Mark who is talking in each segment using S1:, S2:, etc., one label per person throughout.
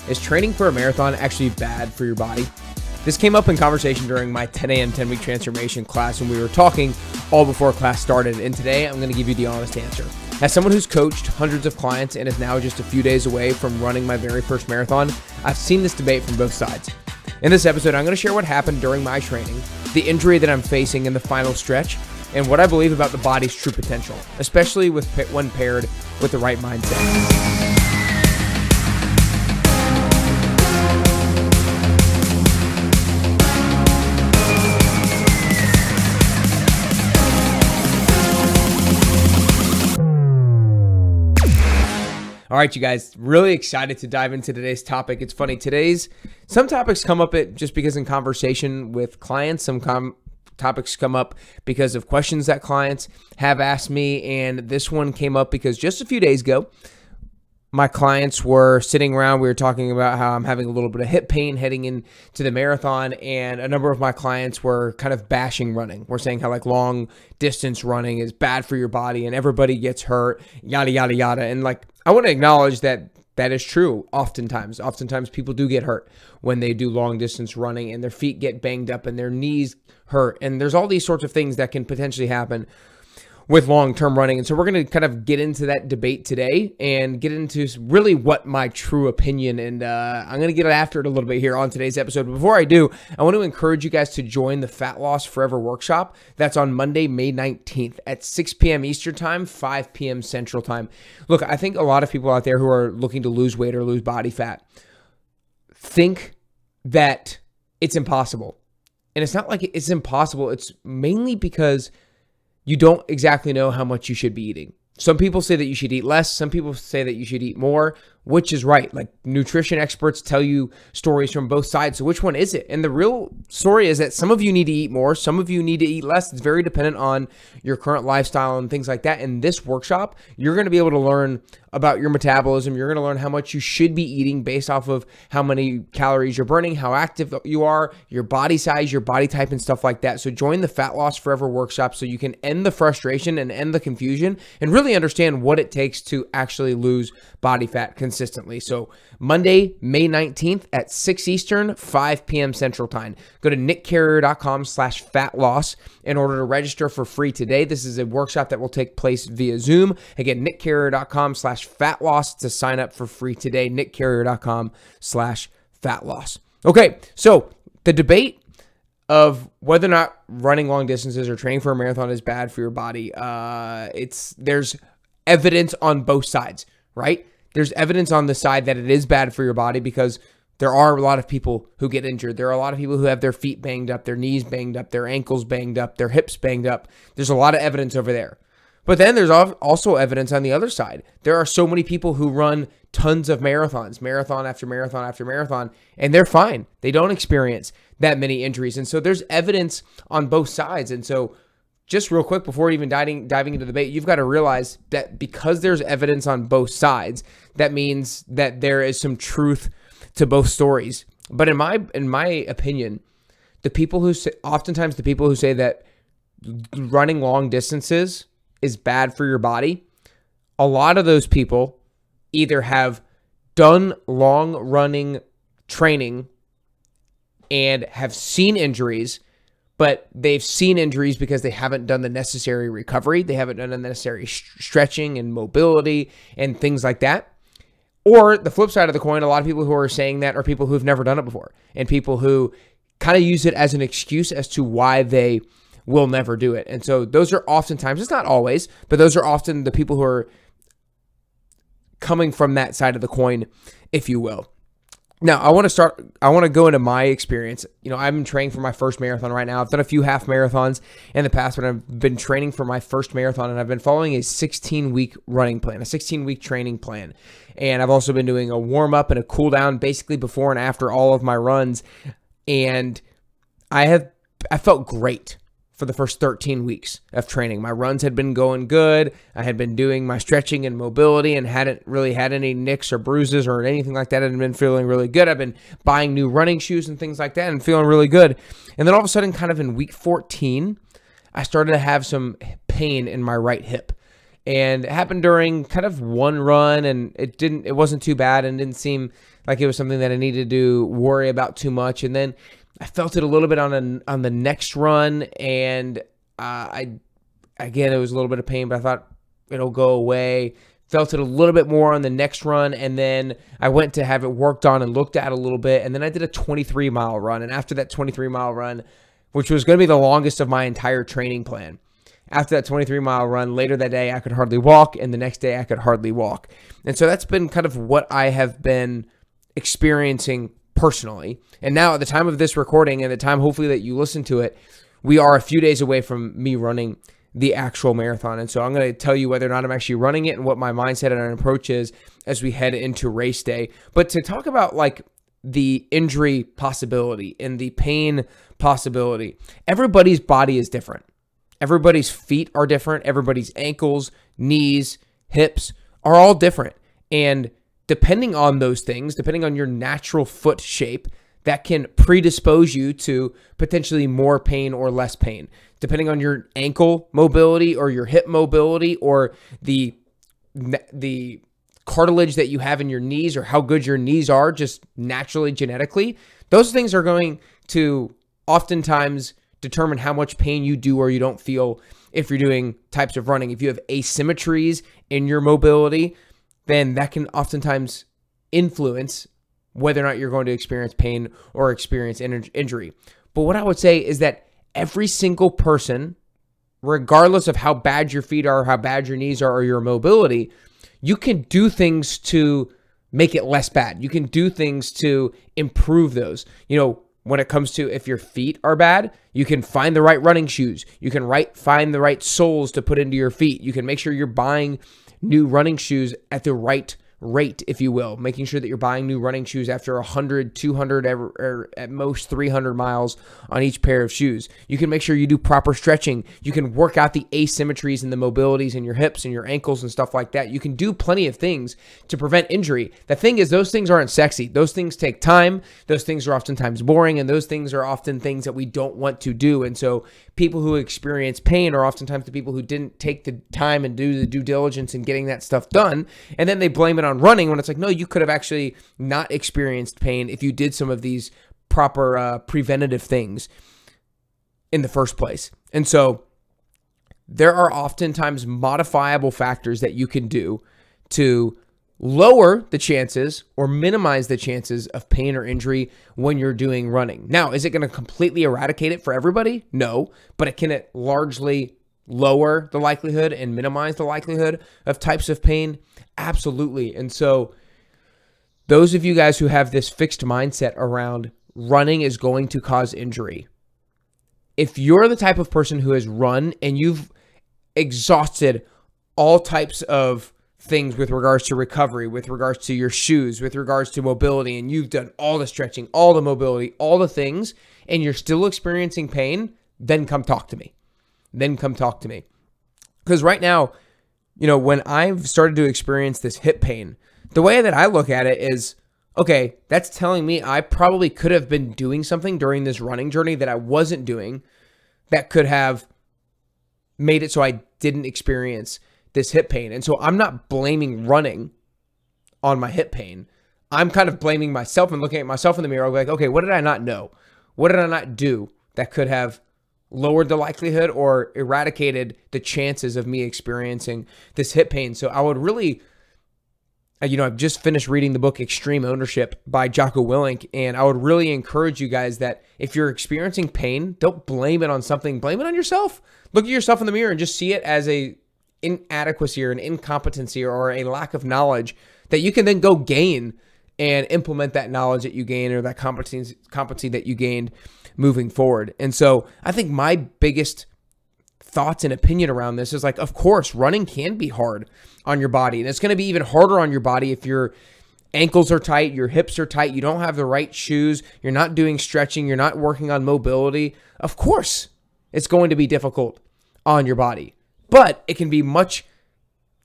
S1: Is training for a marathon actually bad for your body? This came up in conversation during my 10 a.m. 10-week transformation class when we were talking all before class started, and today I'm going to give you the honest answer. As someone who's coached hundreds of clients and is now just a few days away from running my very first marathon, I've seen this debate from both sides. In this episode, I'm going to share what happened during my training, the injury that I'm facing in the final stretch, and what I believe about the body's true potential, especially when paired with the right mindset. All right, you guys, really excited to dive into today's topic. It's funny, some topics come up just because in conversation with clients, some topics come up because of questions that clients have asked me, and this one came up because just a few days ago, my clients were sitting around, we were talking about how I'm having a little bit of hip pain heading into the marathon, and a number of my clients were kind of bashing running. We're saying how like long distance running is bad for your body and everybody gets hurt, yada, yada, yada. And like, I want to acknowledge that that is true oftentimes. Oftentimes people do get hurt when they do long distance running and their feet get banged up and their knees hurt. And there's all these sorts of things that can potentially happen with long-term running. And so we're going to kind of get into that debate today and get into really what my true opinion, and I'm going to get after it a little bit here on today's episode. But before I do, I want to encourage you guys to join the Fat Loss Forever workshop. That's on Monday, May 19th at 6 p.m. Eastern time, 5 p.m. Central time. Look, I think a lot of people out there who are looking to lose weight or lose body fat think that it's impossible. And it's not like it's impossible. It's mainly because you don't exactly know how much you should be eating. Some people say that you should eat less. Some people say that you should eat more, which is right. Like nutrition experts tell you stories from both sides. So which one is it? And the real story is that some of you need to eat more. Some of you need to eat less. It's very dependent on your current lifestyle and things like that. In this workshop, you're going to be able to learn about your metabolism. You're going to learn how much you should be eating based off of how many calories you're burning, how active you are, your body size, your body type, and stuff like that. So join the Fat Loss Forever workshop so you can end the frustration and end the confusion and really understand what it takes to actually lose body fat consistently. So Monday, May 19th at 6 Eastern, 5 p.m. Central time. Go to nickcarrier.com/fatloss in order to register for free today. This is a workshop that will take place via Zoom. Again, nickcarrier.com/fatloss to sign up for free today. nickcarrier.com/fatloss. Okay, so the debate of whether or not running long distances or training for a marathon is bad for your body, there's evidence on both sides, right? There's evidence on the side that it is bad for your body because there are a lot of people who get injured. There are a lot of people who have their feet banged up, their knees banged up, their ankles banged up, their hips banged up. There's a lot of evidence over there. But then there's also evidence on the other side. There are so many people who run tons of marathons, marathon after marathon after marathon, and they're fine. They don't experience that many injuries. And so there's evidence on both sides. And so just real quick, before even diving into the debate, you've got to realize that because there's evidence on both sides, that means that there is some truth to both stories. But in my opinion, oftentimes the people who say that running long distances is bad for your body, a lot of those people either have done long running training and have seen injuries, but they've seen injuries because they haven't done the necessary recovery. They haven't done the necessary stretching and mobility and things like that. Or the flip side of the coin, a lot of people who are saying that are people who've never done it before and people who kind of use it as an excuse as to why they will never do it. And so those are oftentimes, it's not always, but those are often the people who are coming from that side of the coin, if you will. Now, I want to go into my experience. You know, I'm training for my first marathon right now. I've done a few half marathons in the past, but I've been training for my first marathon, and I've been following a 16-week running plan, a 16-week training plan. And I've also been doing a warm-up and a cool-down basically before and after all of my runs. And I felt great for the first 13 weeks of training. My runs had been going good. I had been doing my stretching and mobility and hadn't really had any nicks or bruises or anything like that. I'd been feeling really good. I've been buying new running shoes and things like that and feeling really good. And then all of a sudden, kind of in week 14, I started to have some pain in my right hip. And it happened during kind of one run, and it wasn't too bad and didn't seem like it was something that I needed to worry about too much. And then I felt it a little bit on the next run, and again, it was a little bit of pain, but I thought it'll go away. Felt it a little bit more on the next run, and then I went to have it worked on and looked at a little bit, and then I did a 23-mile run. And after that 23-mile run, which was going to be the longest of my entire training plan, after that 23-mile run, later that day, I could hardly walk, and the next day I could hardly walk. And so that's been kind of what I have been experiencing personally. And now at the time of this recording, and the time hopefully that you listen to it, we are a few days away from me running the actual marathon. And so I'm going to tell you whether or not I'm actually running it and what my mindset and approach is as we head into race day. But to talk about like the injury possibility and the pain possibility, everybody's body is different. Everybody's feet are different. Everybody's ankles, knees, hips are all different. And depending on those things, depending on your natural foot shape, that can predispose you to potentially more pain or less pain, depending on your ankle mobility or your hip mobility or the cartilage that you have in your knees or how good your knees are just naturally, genetically. Those things are going to oftentimes determine how much pain you do or you don't feel if you're doing types of running. If you have asymmetries in your mobility, then that can oftentimes influence whether or not you're going to experience pain or experience injury. But what I would say is that every single person, regardless of how bad your feet are, how bad your knees are, or your mobility, you can do things to make it less bad. You can do things to improve those. You know, when it comes to if your feet are bad, you can find the right running shoes. You can find the right soles to put into your feet. You can make sure you're buying new running shoes at the right rate, if you will, making sure that you're buying new running shoes after 100, 200, or at most 300 miles on each pair of shoes. You can make sure you do proper stretching. You can work out the asymmetries and the mobilities in your hips and your ankles and stuff like that. You can do plenty of things to prevent injury. The thing is, those things aren't sexy. Those things take time. Those things are oftentimes boring, and those things are often things that we don't want to do. And so people who experience pain are oftentimes the people who didn't take the time and do the due diligence in getting that stuff done, and then they blame it on running when it's like, no, you could have actually not experienced pain if you did some of these proper preventative things in the first place. And so there are oftentimes modifiable factors that you can do to lower the chances or minimize the chances of pain or injury when you're doing running. Now, is it going to completely eradicate it for everybody? No, but can it largely lower the likelihood and minimize the likelihood of types of pain? Absolutely. And so those of you guys who have this fixed mindset around running is going to cause injury, if you're the type of person who has run and you've exhausted all types of things with regards to recovery, with regards to your shoes, with regards to mobility, and you've done all the stretching, all the mobility, all the things, and you're still experiencing pain, then come talk to me. Then come talk to me. Because right now, you know, when I've started to experience this hip pain, the way that I look at it is, okay, that's telling me I probably could have been doing something during this running journey that I wasn't doing that could have made it so I didn't experience this hip pain. And so I'm not blaming running on my hip pain. I'm kind of blaming myself and looking at myself in the mirror like, okay, what did I not know? What did I not do that could have lowered the likelihood or eradicated the chances of me experiencing this hip pain? So I would really, you know, I've just finished reading the book Extreme Ownership by Jocko Willink, and I would really encourage you guys that if you're experiencing pain, don't blame it on something, blame it on yourself. Look at yourself in the mirror and just see it as a inadequacy or an incompetency or a lack of knowledge that you can then go gain and implement that knowledge that you gain or that competency that you gained moving forward. And so I think my biggest thoughts and opinion around this is like, of course, running can be hard on your body. And it's going to be even harder on your body if your ankles are tight, your hips are tight, you don't have the right shoes, you're not doing stretching, you're not working on mobility. Of course, it's going to be difficult on your body, but it can be much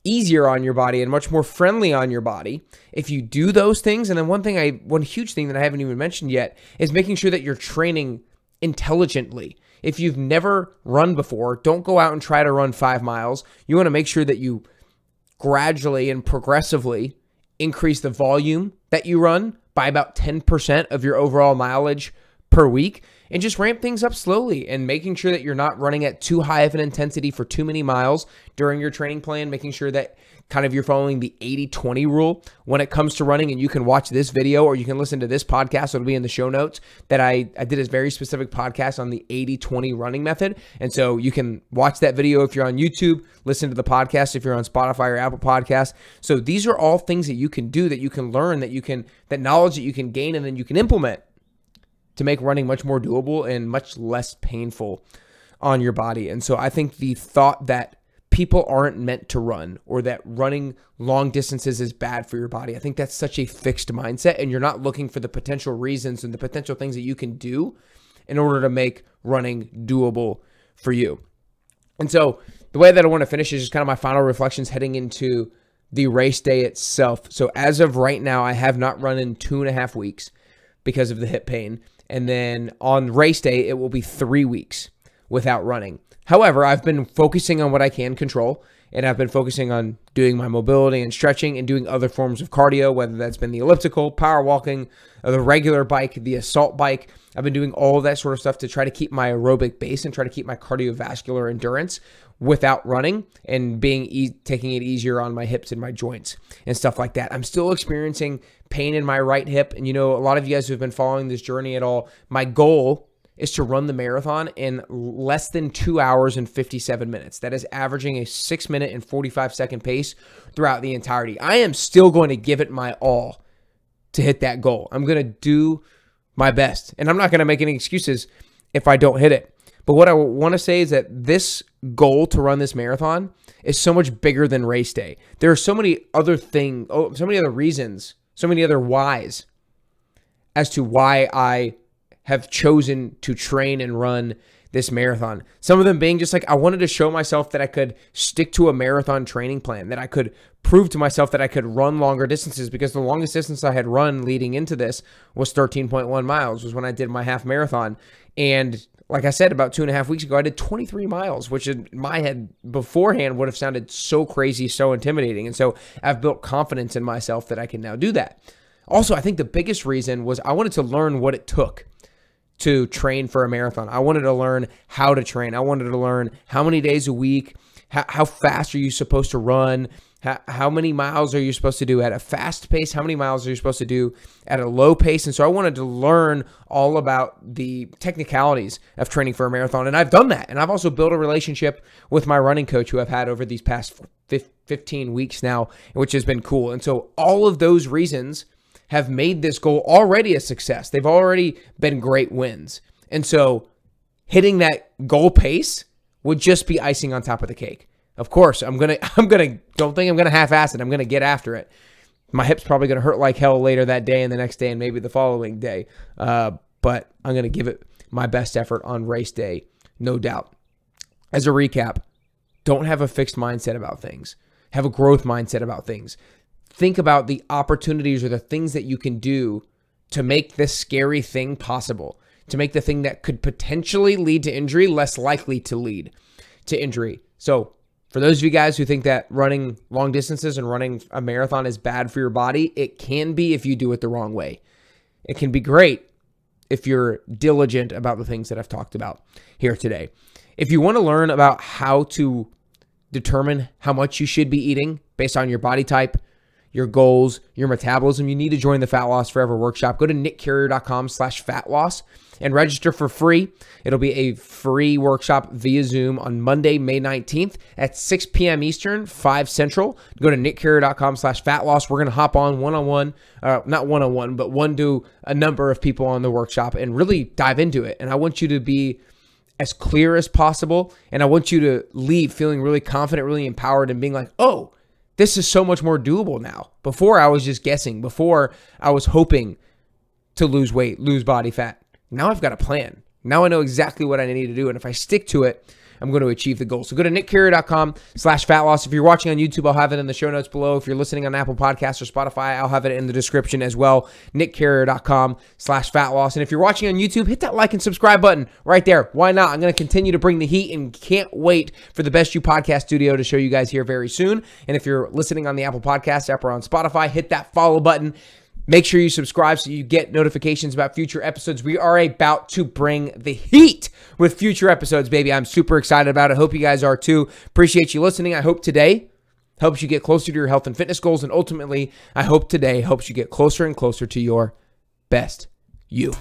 S1: easier on your body and much more friendly on your body if you do those things. And then one huge thing that I haven't even mentioned yet is making sure that you're training intelligently. If you've never run before, don't go out and try to run 5 miles. You want to make sure that you gradually and progressively increase the volume that you run by about 10% of your overall mileage per week, and just ramp things up slowly and making sure that you're not running at too high of an intensity for too many miles during your training plan, making sure that kind of you're following the 80-20 rule when it comes to running. And you can watch this video or you can listen to this podcast. It'll be in the show notes that I did a very specific podcast on the 80-20 running method. And so you can watch that video if you're on YouTube, listen to the podcast if you're on Spotify or Apple Podcasts. So these are all things that you can do, that you can learn, that knowledge that you can gain and then you can implement to make running much more doable and much less painful on your body. And so I think the thought that people aren't meant to run or that running long distances is bad for your body, I think that's such a fixed mindset, and you're not looking for the potential reasons and the potential things that you can do in order to make running doable for you. And so the way that I want to finish is just kind of my final reflections heading into the race day itself. So as of right now, I have not run in 2.5 weeks because of the hip pain. And then on race day, it will be 3 weeks without running. However, I've been focusing on what I can control, and I've been focusing on doing my mobility and stretching and doing other forms of cardio, whether that's been the elliptical, power walking, or the regular bike, the assault bike. I've been doing all of that sort of stuff to try to keep my aerobic base and try to keep my cardiovascular endurance without running and taking it easier on my hips and my joints and stuff like that. I'm still experiencing pain in my right hip. And, a lot of you guys who have been following this journey at all, my goal is to run the marathon in less than 2 hours and 57 minutes. That is averaging a 6 minute and 45 second pace throughout the entirety. I am still going to give it my all to hit that goal. I'm going to do my best, and I'm not going to make any excuses if I don't hit it. But what I want to say is that this goal to run this marathon is so much bigger than race day. There are so many other things, so many other reasons, so many other whys as to why I have chosen to train and run this marathon. Some of them being just like, I wanted to show myself that I could stick to a marathon training plan, that I could prove to myself that I could run longer distances, because the longest distance I had run leading into this was 13.1 miles, was when I did my half marathon. And like I said, about 2.5 weeks ago, I did 23 miles, which in my head beforehand would have sounded so crazy, so intimidating. And so I've built confidence in myself that I can now do that. Also, I think the biggest reason was I wanted to learn what it took to train for a marathon. I wanted to learn how to train. I wanted to learn how many days a week, how fast are you supposed to run, how many miles are you supposed to do at a fast pace, how many miles are you supposed to do at a low pace. And so I wanted to learn all about the technicalities of training for a marathon. And I've done that. And I've also built a relationship with my running coach who I've had over these past 15 weeks now, which has been cool. And so all of those reasons have made this goal already a success. They've already been great wins. And so hitting that goal pace would just be icing on top of the cake. Of course, don't think I'm gonna half-ass it. I'm gonna get after it. My hip's probably gonna hurt like hell later that day and the next day and maybe the following day. But I'm gonna give it my best effort on race day, no doubt. As a recap, don't have a fixed mindset about things. Have a growth mindset about things. Think about the opportunities or the things that you can do to make this scary thing possible, to make the thing that could potentially lead to injury less likely to lead to injury. So for those of you guys who think that running long distances and running a marathon is bad for your body, it can be if you do it the wrong way. It can be great if you're diligent about the things that I've talked about here today. If you want to learn about how to determine how much you should be eating based on your body type, your goals, your metabolism, you need to join the Fat Loss Forever workshop. Go to nickcarrier.com/fatloss and register for free. It'll be a free workshop via Zoom on Monday, May 19th at 6 p.m. Eastern, 5 Central. Go to nickcarrier.com/fatloss. We're going to hop on one-on-one, not one-on-one, but one to a number of people on the workshop and really dive into it. And I want you to be as clear as possible. And I want you to leave feeling really confident, really empowered, and being like, oh, this is so much more doable now. Before I was just guessing. Before I was hoping to lose weight, lose body fat. Now I've got a plan. Now I know exactly what I need to do. And if I stick to it, I'm going to achieve the goal. So go to nickcarrier.com/fat loss. If you're watching on YouTube, I'll have it in the show notes below. If you're listening on Apple Podcasts or Spotify, I'll have it in the description as well. nickcarrier.com/fat loss. And if you're watching on YouTube, hit that like and subscribe button right there. Why not? I'm going to continue to bring the heat and can't wait for the Best You Podcast Studio to show you guys here very soon. And if you're listening on the Apple Podcast app or on Spotify, hit that follow button. Make sure you subscribe so you get notifications about future episodes. We are about to bring the heat with future episodes, baby. I'm super excited about it. Hope you guys are too. Appreciate you listening. I hope today helps you get closer to your health and fitness goals. And ultimately, I hope today helps you get closer and closer to your best you.